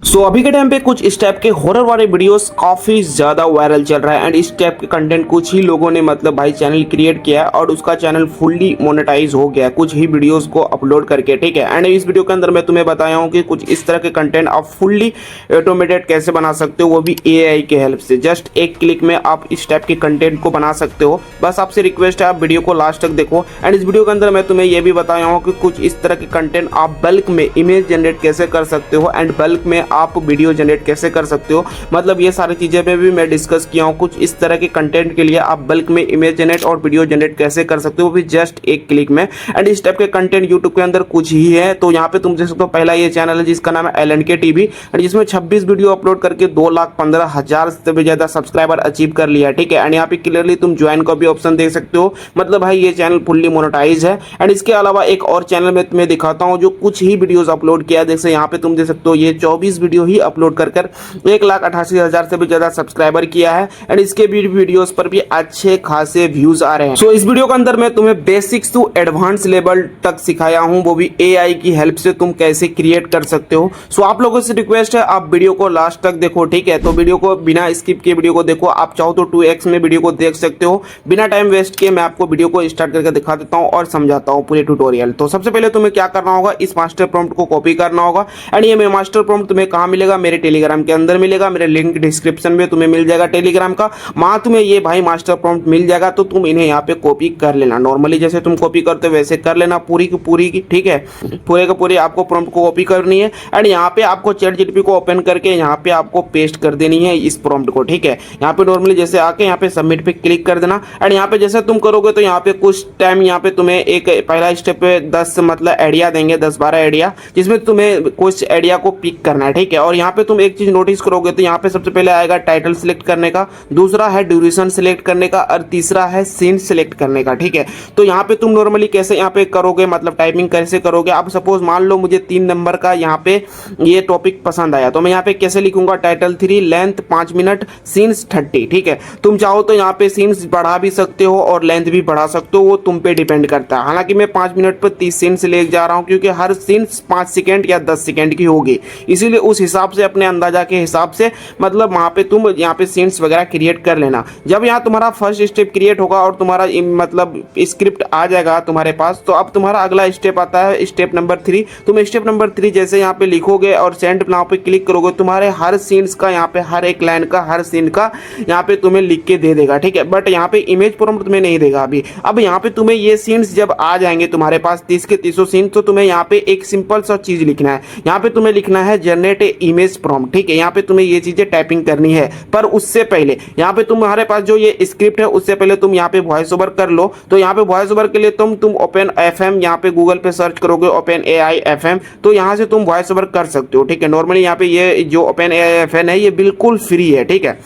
अभी के टाइम पे कुछ इस टाइप के हॉरर वाले वीडियोस काफी ज्यादा वायरल चल रहा है एंड इस टाइप के कंटेंट कुछ ही लोगों ने मतलब भाई चैनल क्रिएट किया है और उसका चैनल फुल्ली मोनेटाइज हो गया है कुछ ही वीडियोस को अपलोड करके, ठीक है। एंड इस वीडियो के अंदर मैं तुम्हें बताया हूँ कि कुछ इस तरह के कंटेंट आप फुल्ली ऑटोमेटेड कैसे बना सकते हो, वो भी एआई के हेल्प से। जस्ट एक क्लिक में आप इस टाइप के कंटेंट को बना सकते हो। बस आपसे रिक्वेस्ट है आप वीडियो को लास्ट तक देखो। एंड इस वीडियो के अंदर मैं तुम्हें यह भी बताया हूँ कि कुछ इस तरह के कंटेंट आप बल्क में इमेज जनरेट कैसे कर सकते हो एंड बल्क में आप वीडियो जनरेट कैसे कर सकते हो। मतलब ये सारी चीजें पे भी मैं डिस्कस किया हूँ। कुछ इस तरह के कंटेंट के लिए आप बल्क में इमेज जनरेट और वीडियो जनरेट कैसे कर सकते हो, वो भी जस्ट एक क्लिक में। एंड इस टाइप के कंटेंट यूट्यूब के अंदर कुछ ही है। तो यहाँ पे तुम देख सकते हो पहला ये चैनल है जिसका नाम है LNK TV एंड जिसमें 26 वीडियो अपलोड करके 2,15,000 से भी ज्यादा सब्सक्राइबर अचीव कर लिया, ठीक है। एंड यहाँ पे क्लियरली तुम ज्वाइन का भी ऑप्शन देख सकते हो। मतलब भाई ये चैनल फुल्ली मोनेटाइज है। एंड इसके अलावा एक और चैनल में तुम्हें दिखाता हूँ जो कुछ ही वीडियोस अपलोड किया। जैसे यहाँ पे तुम देख सकते हो ये 24 वीडियो ही अपलोड कर 1,88,000 से भी ज्यादा सब्सक्राइबर किया है एंड इसके भी वीडियोस पर भी अच्छे खासे व्यूज आ रहे हैं। इस वीडियो के अंदर मैं तुम्हें बेसिक्स टू एडवांस लेवल तक सिखाया हूं, वो भी एआई की हेल्प से तुम कैसे क्रिएट कर सकते हो। आप लोगों से रिक्वेस्ट है आप वीडियो को लास्ट तक देखो, ठीक है। तो वीडियो को बिना स्किप किए वीडियो को देखो। आप चाहो तो 2x में वीडियो को देख सकते हो। बिना टाइम वेस्ट किए मैं आपको वीडियो को स्टार्ट करके दिखा देता हूँ और समझाता हूँ पूरे ट्यूटोरियल। तो सबसे पहले तुम्हें क्या करना होगा, इस मास्टर प्रॉम्प्ट को कॉपी करना होगा। एंड ये मास्टर प्रॉम्प्ट तुम्हें कहाँ मिलेगा, मेरे टेलीग्राम के अंदर मिलेगा। मेरे लिंक डिस्क्रिप्शन में तुम्हें मिल जाएगा टेलीग्राम का। वहां तुम्हें ये भाई मास्टर प्रॉम्प्ट मिल जाएगा। तो तुम इन्हें यहाँ पे कॉपी कर लेना। नॉर्मली जैसे तुम कॉपी करते हो वैसे कर लेना पूरी की पूरी की, ठीक है। पूरे का पूरे आपको प्रॉम्प्ट को कॉपी करनी है एंड यहाँ पे आपको ChatGPT को ओपन करके यहाँ पे आपको पेस्ट कर देनी है इस प्रॉम्प्ट को, ठीक है। यहाँ पे नॉर्मली जैसे आके यहाँ पे सबमिट पे क्लिक कर देना। एंड यहाँ पे जैसे तुम करोगे तो यहाँ पे कुछ टाइम यहाँ पे तुम्हें एक पहला स्टेप पे 10 मतलब आइडिया देंगे, 10-12 आइडिया, जिसमें तुम्हें कुछ आइडिया को पिक करना है, ठीक है। और यहाँ पे तुम एक चीज नोटिस करोगे तो यहाँ पे सबसे पहले आएगा टाइटल सिलेक्ट करने का, दूसरा है ड्यूरेशन सिलेक्ट करने का और तीसरा है सीन सिलेक्ट करने का, ठीक है। तो यहाँ पे तुम नॉर्मली कैसे यहाँ पे करोगे, मतलब टाइपिंग कैसे करोगे। आप सपोज मान लो मुझे 3 नंबर का यहाँ पे ये टॉपिक पसंद आया तो मैं यहाँ पे कैसे लिखूंगा, टाइटल 3 लेंथ 5 मिनट सीन्स 30, ठीक है। तुम चाहो तो यहाँ पे सीन्स बढ़ा भी सकते हो और लेंथ भी बढ़ा सकते हो, वो तुम पे डिपेंड करता है। हालांकि मैं 5 मिनट पर 30 सीन्स ले जा रहा हूँ क्योंकि हर सीन्स 5 सेकेंड या 10 सेकेंड की होगी, इसीलिए उस हिसाब से अपने अंदाजा के हिसाब से मतलब वहां पे तुम यहाँ पे सीन्स वगैरह क्रिएट कर लेना। जब यहाँ तुम्हारा फर्स्ट स्टेप क्रिएट होगा और तुम्हारा मतलब स्क्रिप्ट आ जाएगा तुम्हारे पास, तो अब तुम्हारा अगला स्टेप आता है स्टेप नंबर 3। तुम स्टेप नंबर 3 जैसे यहाँ पे लिखोगे और सेंड नाउ पे क्लिक करोगे, तुम्हारे हर सीन्स का यहाँ पे हर एक लाइन का हर सीन का यहाँ पे तुम्हें लिख के दे देगा, ठीक है। बट यहाँ पे इमेज प्रॉम्प्ट तुम्हें नहीं देगा अभी। अब यहाँ पे तुम्हें ये सीन्स जब आ जाएंगे तुम्हारे पास 30 के 300 सीन, तो तुम्हें यहाँ पे एक सिंपल सा चीज लिखना है। यहाँ पे तुम्हें लिखना है जनरेट इमेज प्रॉम्प्ट, ठीक है। यहाँ पे तुम्हें ये चीजें टाइपिंग करनी है, पर उससे पहले यहाँ पे तुम्हारे पास जो ये स्क्रिप्ट है उससे पहले तुम यहाँ पे वॉइस ओवर कर लो। तो यहाँ पे वॉइस ओवर के लिए तुम ओपन FM यहाँ पे गूगल पे सर्च करोगे OpenAI FM, तो यहाँ से तुम वॉइस ओवर कर सकते हो, ठीक है। नॉर्मली यहाँ पे ये जो OpenAI FM है ये बिल्कुल फ्री है, ठीक है।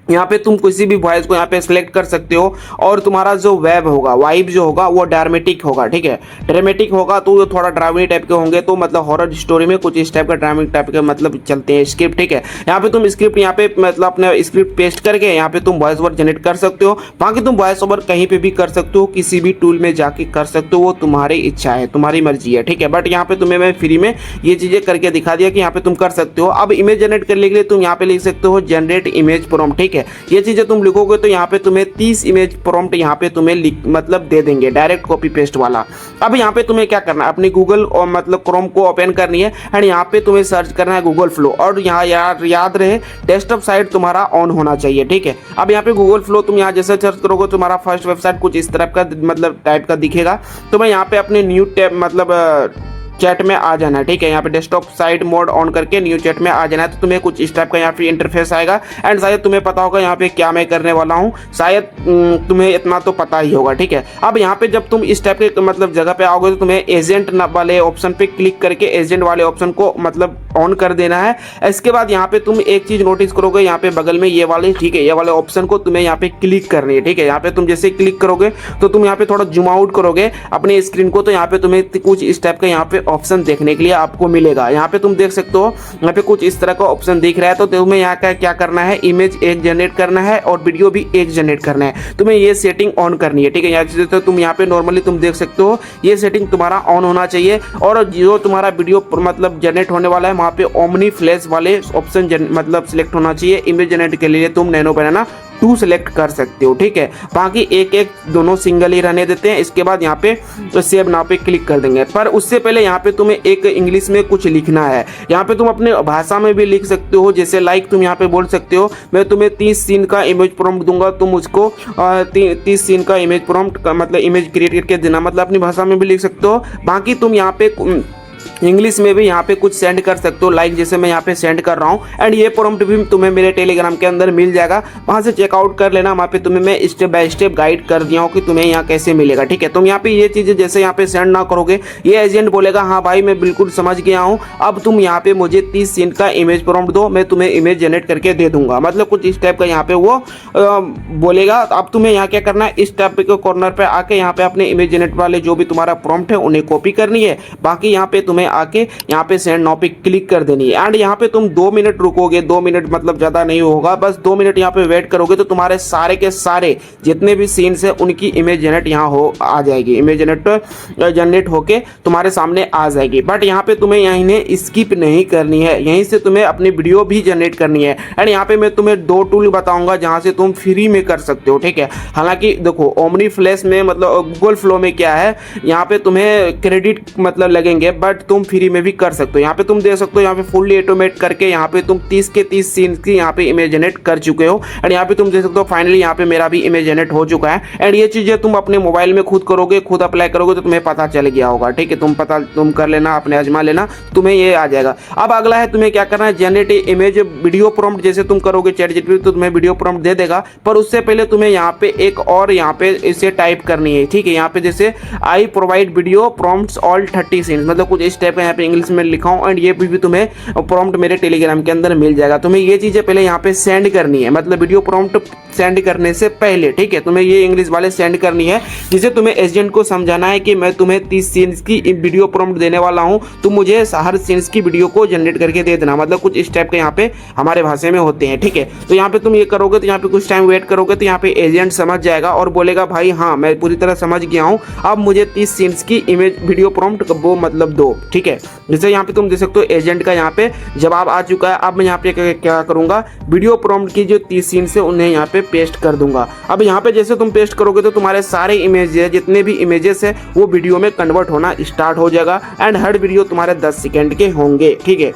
यहाँ पे तुम किसी भी वॉइस को यहाँ पे सिलेक्ट कर सकते हो और तुम्हारा जो वेब होगा, वाइब जो होगा वो ड्रामेटिक होगा, ठीक है। ड्रामेटिक होगा तो थोड़ा ड्रामेटिक टाइप के होंगे, तो मतलब हॉरर स्टोरी में कुछ इस टाइप का ड्रामेटिक टाइप के मतलब चलते हैं स्क्रिप्ट, ठीक है। यहाँ पे तुम स्क्रिप्ट यहाँ पे मतलब अपने स्क्रिप्ट पेस्ट करके यहाँ पे तुम वॉइस ओवर जनरेट कर सकते हो। बाकी तुम वॉइस ओवर कहीं पे भी कर सकते हो, किसी भी टूल में जाके कर सकते हो, वो तुम्हारी इच्छा है, तुम्हारी मर्जी है, ठीक है। बट यहाँ पे तुम्हें मैं फ्री में ये चीजें करके दिखा दिया कि यहाँ पे तुम कर सकते हो। अब इमेज जनरेट करने के लिए तुम यहाँ पे लिख सकते हो जनरेट इमेज प्रॉम्प्ट, ठीक है। ये चीजें तुम लिखोगे तो यहाँ पे तुम्हें 30 इमेज प्रॉम्प्ट यहाँ पे तुम्हें मतलब दे देंगे, डायरेक्ट कॉपी पेस्ट वाला। अब यहाँ पे तुम्हें क्या करना है, अपनी गूगल और मतलब क्रोम को ओपन करनी है एंड यहाँ पे तुम्हें सर्च करना है गूगल फ्लो। और यहाँ याद रहे डेस्कटॉप साइट तुम्हारा ऑन होना चाहिए, ठीक है। अब यहाँ पे गूगल फ्लो तुम यहाँ जैसे सर्च करोगे तुम्हारा फर्स्ट वेबसाइट कुछ इस तरह का मतलब टाइप का दिखेगा। तो मैं यहाँ पे अपने न्यू टैब मतलब चैट में आ जाना है, ठीक है। यहाँ पे डेस्कटॉप साइट मोड ऑन करके न्यू चैट में आ जाना है। तो तुम्हें कुछ इस टाइप का यहाँ पे इंटरफेस आएगा एंड शायद तुम्हें पता होगा यहाँ पे क्या मैं करने वाला हूँ, शायद तुम्हें इतना तो पता ही होगा, ठीक है। अब यहाँ पे जब तुम इस टाइप के मतलब जगह पे आओगे तो तुम्हें एजेंट वाले ऑप्शन पे क्लिक करके एजेंट वाले ऑप्शन को मतलब ऑन कर देना है। इसके बाद यहाँ पे तुम एक चीज नोटिस करोगे, यहाँ पे बगल में ये वाले, ठीक है, ये वाले ऑप्शन को तुम्हें यहाँ पे क्लिक करनी है, ठीक है। यहाँ पे तुम जैसे क्लिक करोगे तो तुम यहाँ पे थोड़ा जूम आउट करोगे अपने स्क्रीन को, तो यहाँ पे तुम्हें कुछ इस टाइप का यहाँ पे ऑप्शन देखने के लिए आपको मिलेगा। यहाँ पे तुम देख सकते हो यहाँ पे कुछ इस तरह का ऑप्शन दिख रहा है। तो तुम्हें यहाँ का क्या करना है, इमेज एक जनरेट करना है और वीडियो भी एक जनरेट करना है। तुम्हें ये सेटिंग ऑन करनी है, ठीक है। यहाँ तो तुम यहाँ पे नॉर्मली तुम देख सकते हो ये सेटिंग तुम्हारा ऑन होना चाहिए और जो तुम्हारा वीडियो मतलब जनरेट होने वाला है वहाँ पे ओमनी फ्लैश वाले ऑप्शन मतलब सिलेक्ट होना चाहिए। इमेज जनरेट के लिए तुम नैनो बनाना 2 सेलेक्ट कर सकते हो, ठीक है। बाकी एक एक दोनों सिंगल ही रहने देते हैं। इसके बाद यहाँ पे सेव नाउ पे क्लिक कर देंगे। पर उससे पहले यहाँ पे तुम्हें एक इंग्लिश में कुछ लिखना है। यहाँ पे तुम अपने भाषा में भी लिख सकते हो, जैसे लाइक तुम यहाँ पे बोल सकते हो मैं तुम्हें 30 सीन का इमेज प्रॉम्प्ट दूंगा, तुम उसको 30 सीन का इमेज प्रॉम्प्ट का मतलब इमेज क्रिएट करके देना, मतलब अपनी भाषा में भी लिख सकते हो। बाकी तुम यहाँ पे इंग्लिश में भी यहाँ पे कुछ सेंड कर सकते हो, लाइक जैसे मैं यहाँ पे सेंड कर रहा हूँ। एंड ये प्रॉम्प्ट भी तुम्हें मेरे टेलीग्राम के अंदर मिल जाएगा, वहाँ से चेकआउट कर लेना। वहाँ पे तुम्हें मैं स्टेप बाय स्टेप गाइड कर दिया हूँ कि तुम्हें यहाँ कैसे मिलेगा, ठीक है। तुम यहाँ पे ये चीज़ें जैसे यहाँ पे सेंड ना करोगे, ये एजेंट बोलेगा हाँ भाई मैं बिल्कुल समझ गया हूँ, अब तुम यहाँ पे मुझे 30 सीन का इमेज प्रॉम्प्ट दो, मैं तुम्हें इमेज जनरेट करके दे दूंगा, मतलब कुछ इस टाइप का यहाँ पे वो बोलेगा। अब तुम्हें यहाँ क्या करना है, इस टाइप के कॉर्नर पे आके यहाँ पे अपने इमेज जनरेट वाले जो भी तुम्हारा प्रॉम्प्ट है उन्हें कॉपी करनी है। बाकी यहाँ पे तुम्हें आके यहाँ पे सेंड नाउ पे क्लिक कर देनी है। एंड यहाँ पे तुम 2 मिनट रुकोगे, 2 मिनट मतलब ज़्यादा नहीं होगा, बस 2 मिनट यहाँ पे वेट करोगे तो तुम्हारे सारे के सारे जितने भी सीन्स है उनकी इमेज जनरेट यहाँ आ जाएगी, इमेज जनरेट होके तुम्हारे सामने आ जाएगी। बट यहाँ पे तुम्हें यहीं स्किप नहीं करनी है, यहीं से तुम्हें अपनी वीडियो भी जनरेट करनी है। एंड यहाँ पे मैं तुम्हें 2 टूल बताऊंगा जहाँ से तुम फ्री में कर सकते हो, ठीक है। हालांकि देखो ओमनी फ्लैश में मतलब गूगल फ्लो में क्या है, यहाँ पे तुम्हें क्रेडिट मतलब लगेंगे, बट तुम फ्री में भी कर सकते हो। यहाँ पे तुम देख सकते हो, यहाँ पे फुल्ली ऑटोमेट करके यहाँ पे तुम 30 के 30 सीन्स की यहाँ पे इमेज जनरेट कर चुके हो। एंड यहाँ पे तुम देख सकते हो फाइनली यहाँ पे मेरा भी इमेज जनरेट हो चुका है। एंड ये चीजें तुम अपने मोबाइल में खुद करोगे, खुद अप्लाई करोगे तो तुम्हें पता चल गया होगा, ठीक है। तुम कर लेना, अपने आजमा लेना, तुम्हें ये आ जाएगा। अब अगला है तुम्हें क्या करना है, जनरेट इमेज वीडियो प्रॉम्प्ट जैसे तुम करोगे चैट जीपीटी तो तुम्हें वीडियो प्रॉम्प्ट दे देगा, पर उससे पहले तुम्हें यहाँ पे एक और यहाँ पे इसे टाइप करनी है, ठीक है। यहाँ पे जैसे I provide video prompts all 30 scenes, मतलब कुछ इस टाइप का यहाँ पे इंग्लिश में लिखा हूँ। एंड ये भी तुम्हें प्रॉम्प्ट मेरे टेलीग्राम के अंदर मिल जाएगा। तुम्हें ये चीजें पहले यहाँ पे सेंड करनी है, मतलब वीडियो प्रॉम्प्ट सेंड करने से पहले, ठीक है। तुम्हें ये इंग्लिश वाले सेंड करनी है, जिसे तुम्हें एजेंट को समझाना है कि मैं तुम्हें 30 सीन्स की वीडियो प्रॉम्प्ट देने वाला हूँ, तुम मुझे हर सीन्स की वीडियो को जनरेट करके दे देना, मतलब कुछ इस टाइप के यहाँ पे हमारे भाषा में होते हैं, ठीक है। तो यहाँ पे तुम ये करोगे तो यहाँ पे कुछ टाइम वेट करोगे तो यहाँ पे एजेंट समझ जाएगा और बोलेगा भाई हाँ मैं पूरी तरह समझ गया हूँ, अब मुझे 30 सीन्स की इमेज वीडियो प्रॉम्प्ट वो मतलब दो, ठीक है। जैसे यहाँ पे तुम देख सकते हो एजेंट का यहाँ पे जवाब आ चुका है। अब मैं यहाँ पे क्या करूंगा, वीडियो प्रॉम्प्ट की जो 30 सीन्स है उन्हें यहाँ पे पेस्ट कर दूंगा। अब यहाँ पे जैसे तुम पेस्ट करोगे तो तुम्हारे सारे इमेज है, जितने भी इमेजेस है वो वीडियो में कन्वर्ट होना स्टार्ट हो जाएगा। एंड हर वीडियो तुम्हारे 10 सेकंड के होंगे, ठीक है।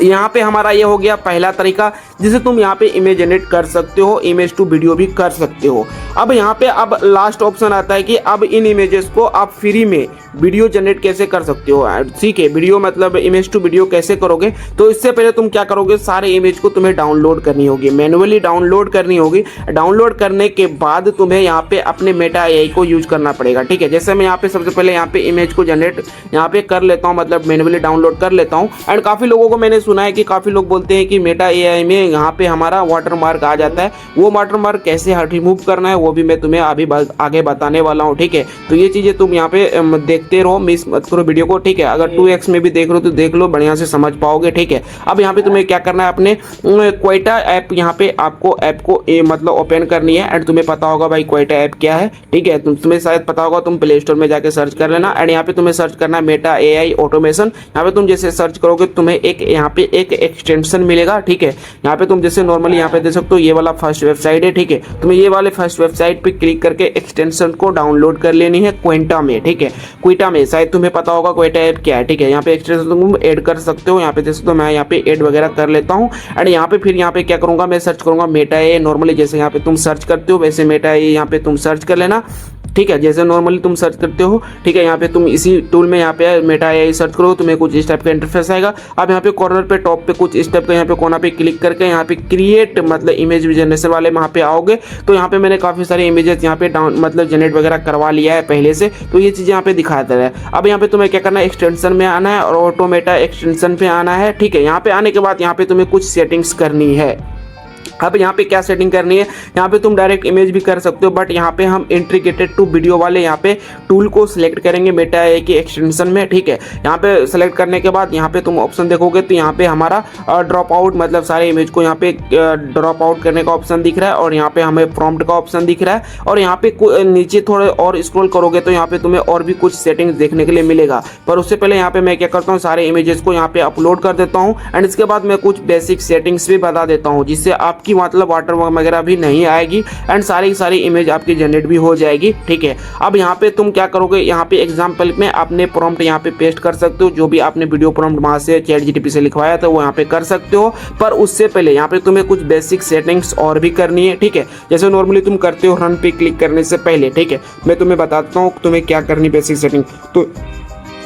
यहाँ पे हमारा ये हो गया पहला तरीका, जिसे तुम यहाँ पे इमेज जनरेट कर सकते हो, इमेज टू वीडियो भी कर सकते हो। अब यहाँ पे अब लास्ट ऑप्शन आता है कि अब इन इमेजेस को आप फ्री में वीडियो जनरेट कैसे कर सकते हो, ठीक है। वीडियो मतलब इमेज टू वीडियो कैसे करोगे, तो इससे पहले तुम क्या करोगे, सारे इमेज को तुम्हें डाउनलोड करनी होगी, मैनुअली डाउनलोड करनी होगी। डाउनलोड करने के बाद तुम्हें यहाँ पे अपने मेटा एआई को यूज करना पड़ेगा, ठीक है। जैसे मैं यहाँ पे सबसे पहले यहाँ पे इमेज को जनरेट यहाँ पे कर लेता हूँ, मतलब मैनुअली डाउनलोड कर लेता हूँ। एंड काफी लोगों को मैंने सुना है कि काफी लोग बोलते हैं कि मेटा एआई में यहाँ पे हमारा वाटरमार्क आ जाता है, वो वाटरमार्क कैसे रिमूव करना है वो भी मैं तुम्हें अभी आगे बताने वाला हूँ, ठीक है। तो ये चीजें तुम यहाँ पे देखते रहो, मिस मत करो वीडियो को, ठीक है। अगर 2x में भी देख लो तो देख लो, बढ़िया से समझ पाओगे, ठीक है। अब यहाँ पे तुम्हें क्या करना है, अपने क्वेटा ऐप यहाँ पे आपको ऐप को मतलब ओपन करनी है। एंड तुम्हें पता होगा भाई क्वेटा ऐप क्या है, ठीक है। तुम्हें शायद पता होगा, तुम प्ले स्टोर में जाके सर्च कर लेना। एंड यहाँ पे तुम्हें सर्च करना है मेटा एआई ऑटोमेशन। यहाँ पे तुम जैसे सर्च करोगे तुम्हें एक यहाँ पे एक एक्सटेंशन मिलेगा, ठीक है। यहाँ पे तुम जैसे नॉर्मली यहाँ पे देख सकते हो ये वाला फर्स्ट वेबसाइट है, ठीक है। तुम्हें ये वाले फर्स्ट वेबसाइट पे क्लिक करके एक्सटेंशन को डाउनलोड कर लेनी है क्वेटा में, ठीक है। क्वेटा में शायद तुम्हें पता होगा क्वेटा ऐप क्या है, ठीक है। यहाँ पे एक्सटेंशन तुम ऐड कर सकते हो, यहाँ पे जैसे तो मैं यहाँ पे ऐड वगैरह कर लेता हूँ। एंड यहाँ पे फिर यहाँ पे क्या करूँगा, मैं सर्च करूँगा मेटा एआई। नॉर्मली जैसे यहाँ पे तुम सर्च करते हो वैसे मेटा एआई यहाँ पे तुम सर्च कर लेना, ठीक है। जैसे नॉर्मली तुम सर्च करते हो, ठीक है। यहाँ पे तुम इसी टूल में यहाँ पे मेटा एआई सर्च करो, तुम्हें कुछ इस टाइप का इंटरफेस आएगा। अब यहाँ पे कॉर्नर पे टॉप पे कुछ इस टाइप का यहाँ पे कोना पे क्लिक करके यहाँ पे क्रिएट मतलब इमेज जनरेशन वाले वहाँ पे आओगे तो यहाँ पे मैंने काफी सारे इमेजेस यहाँ पे डाउन मतलब जनरेट वगैरह करवा लिया है पहले से, तो ये चीजें यहाँ पे दिखाता है। अब यहाँ पे तुम्हें क्या करना है, एक्सटेंशन में आना है और ऑटोमेटा एक्सटेंशन पे आना है, ठीक है। यहाँ पे आने के बाद यहाँ पे तुम्हें कुछ सेटिंग्स करनी है। अब यहाँ पे क्या सेटिंग करनी है, यहाँ पे तुम डायरेक्ट इमेज भी कर सकते हो, बट यहाँ पे हम इंटीग्रेटेड टू वीडियो वाले यहाँ पे टूल को सिलेक्ट करेंगे मेटा एआई के एक्सटेंशन में, ठीक है। यहाँ पे सेलेक्ट करने के बाद यहाँ पे तुम ऑप्शन देखोगे तो यहाँ पे हमारा ड्रॉप आउट मतलब सारे इमेज को यहाँ पे ड्रॉप आउट करने का ऑप्शन दिख रहा है, और यहाँ पे हमें प्रॉम्प्ट का ऑप्शन दिख रहा है, और यहाँ पे नीचे थोड़े और स्क्रॉल करोगे तो यहाँ पे तुम्हें और भी कुछ सेटिंग्स देखने के लिए मिलेगा। पर उससे पहले यहाँ पे मैं क्या करता हूँ, सारे इमेजेस को यहाँ पे अपलोड कर देता हूँ, एंड इसके बाद मैं कुछ बेसिक सेटिंग्स भी बता देता हूँ, जिससे आपकी मतलब वाटरमार्क वगैरह भी नहीं आएगी, एंड सारी इमेज आपकी जनरेट भी हो जाएगी, ठीक है। अब यहाँ पे तुम क्या करोगे, यहाँ पे एग्जांपल में अपने प्रॉम्प्ट यहाँ पे पेस्ट कर सकते हो, जो भी आपने वीडियो प्रॉम्प्ट वहां से चैट जीटीपी से लिखवाया था वो यहाँ पे कर सकते हो। पर उससे पहले यहाँ पे तुम्हें कुछ बेसिक सेटिंग्स और भी करनी है, ठीक है। जैसे नॉर्मली तुम करते हो रन पे क्लिक करने से पहले, ठीक है, मैं तुम्हें बताता हूँ तुम्हें क्या करनी बेसिक सेटिंग। तो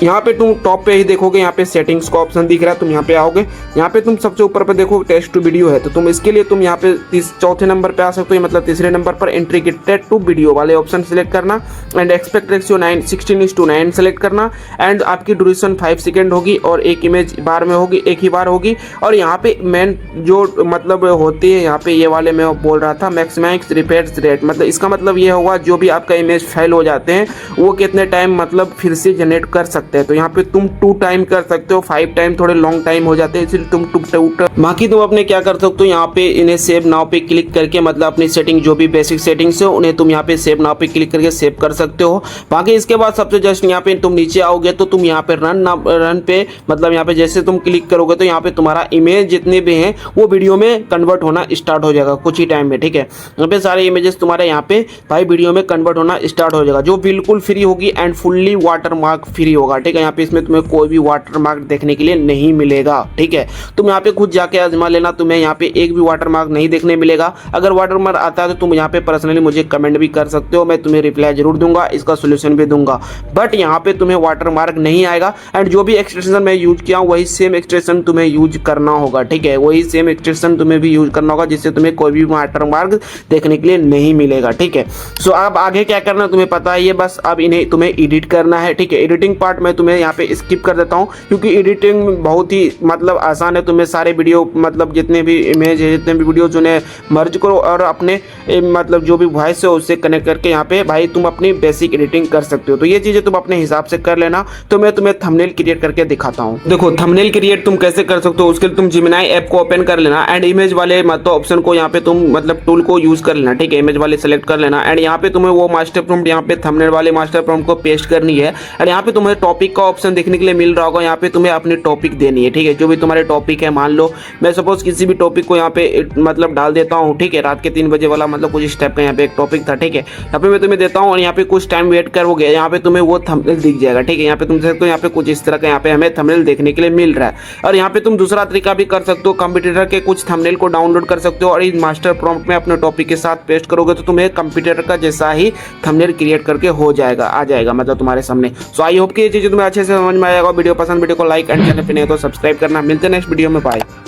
यहाँ पे तुम टॉप पे ही देखोगे, यहाँ पे सेटिंग्स का ऑप्शन दिख रहा है, तुम यहाँ पे आओगे, यहाँ पे तुम सबसे ऊपर पे देखो टेक्स्ट टू वीडियो है, तो तुम इसके लिए तुम यहाँ पे चौथे नंबर पे आ सकते हो, मतलब तीसरे नंबर पर इंटीग्रेटेड टू वीडियो वाले ऑप्शन सेलेक्ट करना, एंड एक्सपेक्ट रेशियो 16:9 सेलेक्ट करना, एंड आपकी ड्यूरेशन 5 सेकेंड होगी, और एक इमेज बार में होगी, एक ही बार होगी। और यहाँ पे मेन जो मतलब होती है, यहाँ पे ये वाले मैं बोल रहा था मैक्सिमाइज रिफ्रेश रेट, मतलब इसका मतलब ये होगा जो भी आपका इमेज फेल हो जाते हैं वो कितने टाइम मतलब फिर से जनरेट कर सकते हैं। तो यहाँ पे तुम 2 टाइम कर सकते हो, 5 टाइम थोड़े लॉन्ग टाइम हो जाते हैं, इसलिए तुम 2 बाकी तुम अपने क्या कर सकते हो, यहाँ पे इन्हें सेव नाउ पे क्लिक करके मतलब अपनी सेटिंग जो भी बेसिक सेटिंग्स है उन्हें तुम यहाँ पे सेव नाउ पे क्लिक करके सेव कर सकते हो। बाकी इसके बाद सबसे जस्ट यहाँ पे तुम नीचे आओगे तो तुम यहाँ पे रन पे मतलब यहाँ पे जैसे तुम क्लिक करोगे तो यहाँ पे तुम्हारा इमेज जितने भी हैं वो वीडियो में कन्वर्ट होना स्टार्ट हो जाएगा कुछ ही टाइम में, ठीक है। यहाँ पे सारे इमेजेस तुम्हारे यहाँ पे भाई वीडियो में कन्वर्ट होना स्टार्ट हो जाएगा, जो बिल्कुल फ्री होगी एंड फुल्ली वाटरमार्क फ्री होगा, ठीक है। यहाँ पे इसमें तुम्हें कोई भी वाटरमार्क देखने के लिए नहीं मिलेगा, ठीक है। तुम यहाँ पे खुद जाके आजमा लेना, तुम्हें यहाँ पे एक भी वाटरमार्क नहीं देखने मिलेगा। अगर वाटरमार्क आता है तो तुम यहाँ पे पर्सनली मुझे कमेंट भी कर सकते हो, मैं तुम्हें रिप्लाई जरूर दूंगा, इसका सोल्यूशन भी दूंगा। बट यहाँ पे तुम्हें वाटरमार्क नहीं आएगा, एंड जो भी एक्सटेंशन मैं यूज किया वही सेम एक्सटेंशन तुम्हें यूज करना होगा, ठीक है। वही सेम एक्सटेंशन तुम्हें भी यूज करना होगा, जिससे तुम्हें कोई भी वाटरमार्क देखने के लिए नहीं मिलेगा, ठीक है। सो अब आगे क्या करना तुम्हें पता है, ये बस अब इन्हें तुम्हें एडिट करना है, ठीक है। एडिटिंग पार्ट में तुम्हें यहाँ पे स्किप कर देता हूँ, क्योंकि एडिटिंग बहुत ही मतलब आसान है। तुम्हें सारे वीडियो मतलब जितने भी इमेज है, जितने भी वीडियो उन्हें मर्ज करो और अपने मतलब जो भी वॉइस है उससे कनेक्ट करके यहाँ पे भाई तुम अपनी बेसिक एडिटिंग कर सकते हो। तो ये चीजें तुम अपने हिसाब से कर लेना। तो मैं तुम्हें थंबनेल क्रिएट करके दिखाता हूँ। देखो थंबनेल क्रिएट तुम कैसे कर सकते हो, उसके लिए तुम जिमिनाई ऐप को ओपन कर लेना, एंड इमेज वाले मतलब ऑप्शन को यहाँ पे तुम मतलब टूल को यूज कर लेना, ठीक है। इमेज वाले सेलेक्ट कर लेना, एंड यहाँ पे तुम्हें वो मास्टर प्रॉम्प्ट यहाँ पे थंबनेल वाले मास्टर प्रॉम्प्ट को पेस्ट करनी है, एंड यहाँ पे तुम्हें टॉपिक का ऑप्शन देखने के लिए मिल रहा होगा। यहाँ पे तुम्हें अपनी टॉपिक देनी है, ठीक है। जो भी तुम्हारे टॉपिक है, मान लो मैं सपोज किसी भी टॉपिक को यहाँ पे मतलब डाल देता हूँ, ठीक है। रात के 3 बजे वाला मतलब कुछ स्टेप का यहाँ पे एक टॉपिक था, ठीक है। यहाँ पे मैं तुम्हें देता हूँ, और यहाँ पे कुछ टाइम वेट करोगे, यहाँ पे तुम्हें वो थंबनेल दिख जाएगा, ठीक है। यहाँ पे तुम देखते हो यहाँ पे कुछ इस तरह का यहाँ पे हमें थंबनेल देखने के लिए मिल रहा है। और यहाँ पे तुम दूसरा तरीका भी कर सकते हो, कंप्यूटर के कुछ थंबनेल को डाउनलोड कर सकते हो, और इस मास्टर प्रॉम्प्ट में अपने टॉपिक के साथ पेस्ट करोगे तो तुम्हें कंप्यूटर का जैसा ही थंबनेल क्रिएट करके हो जाएगा, आ जाएगा मतलब तुम्हारे सामने। सो आई होप कि ये चीजें तुम्हें अच्छे से समझ में आएगा। वीडियो पसंद, वीडियो को लाइक एंड चैनल पे नहीं तो सब्सक्राइब करना। मिलते हैं नेक्स्ट वीडियो में, बाय।